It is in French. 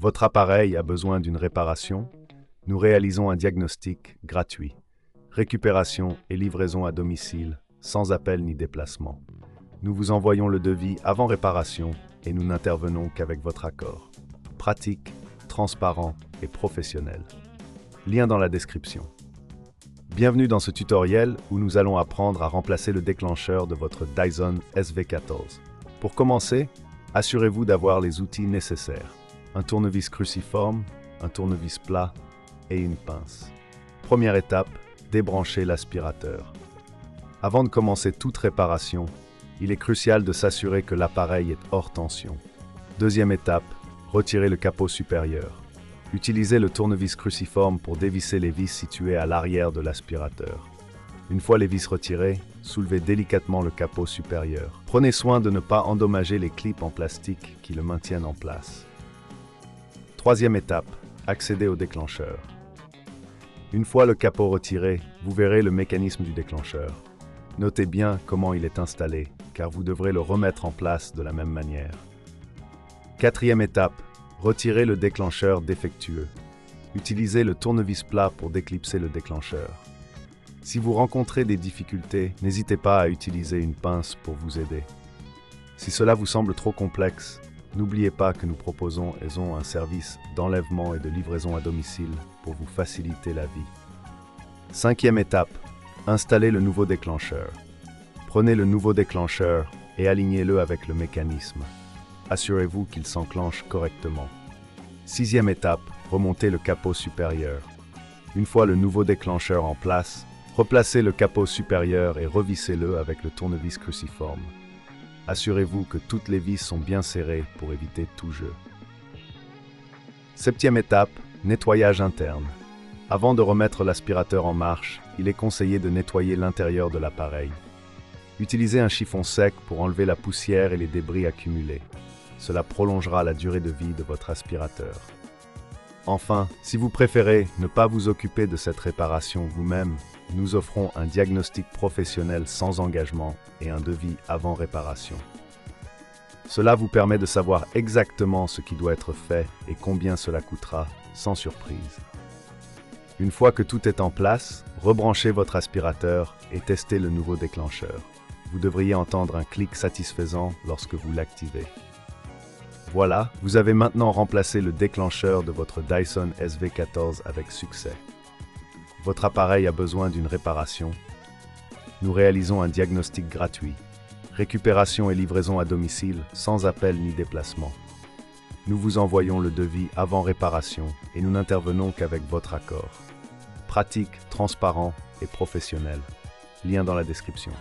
Votre appareil a besoin d'une réparation? Nous réalisons un diagnostic gratuit. Récupération et livraison à domicile, sans appel ni déplacement. Nous vous envoyons le devis avant réparation et nous n'intervenons qu'avec votre accord. Pratique, transparent et professionnel. Lien dans la description. Bienvenue dans ce tutoriel où nous allons apprendre à remplacer le déclencheur de votre Dyson SV14. Pour commencer, assurez-vous d'avoir les outils nécessaires. Un tournevis cruciforme, un tournevis plat et une pince. Première étape, débrancher l'aspirateur. Avant de commencer toute réparation, il est crucial de s'assurer que l'appareil est hors tension. Deuxième étape, retirer le capot supérieur. Utilisez le tournevis cruciforme pour dévisser les vis situées à l'arrière de l'aspirateur. Une fois les vis retirées, soulevez délicatement le capot supérieur. Prenez soin de ne pas endommager les clips en plastique qui le maintiennent en place. Troisième étape, accéder au déclencheur. Une fois le capot retiré, vous verrez le mécanisme du déclencheur. Notez bien comment il est installé, car vous devrez le remettre en place de la même manière. Quatrième étape, retirez le déclencheur défectueux. Utilisez le tournevis plat pour déclipser le déclencheur. Si vous rencontrez des difficultés, n'hésitez pas à utiliser une pince pour vous aider. Si cela vous semble trop complexe, n'oubliez pas que nous proposons un service d'enlèvement et de livraison à domicile pour vous faciliter la vie. Cinquième étape, installez le nouveau déclencheur. Prenez le nouveau déclencheur et alignez-le avec le mécanisme. Assurez-vous qu'il s'enclenche correctement. Sixième étape, remontez le capot supérieur. Une fois le nouveau déclencheur en place, replacez le capot supérieur et revissez-le avec le tournevis cruciforme. Assurez-vous que toutes les vis sont bien serrées pour éviter tout jeu. Septième étape, nettoyage interne. Avant de remettre l'aspirateur en marche, il est conseillé de nettoyer l'intérieur de l'appareil. Utilisez un chiffon sec pour enlever la poussière et les débris accumulés. Cela prolongera la durée de vie de votre aspirateur. Enfin, si vous préférez ne pas vous occuper de cette réparation vous-même, nous offrons un diagnostic professionnel sans engagement et un devis avant réparation. Cela vous permet de savoir exactement ce qui doit être fait et combien cela coûtera, sans surprise. Une fois que tout est en place, rebranchez votre aspirateur et testez le nouveau déclencheur. Vous devriez entendre un clic satisfaisant lorsque vous l'activez. Voilà, vous avez maintenant remplacé le déclencheur de votre Dyson SV14 avec succès. Votre appareil a besoin d'une réparation. Nous réalisons un diagnostic gratuit. Récupération et livraison à domicile, sans appel ni déplacement. Nous vous envoyons le devis avant réparation et nous n'intervenons qu'avec votre accord. Pratique, transparent et professionnel. Lien dans la description.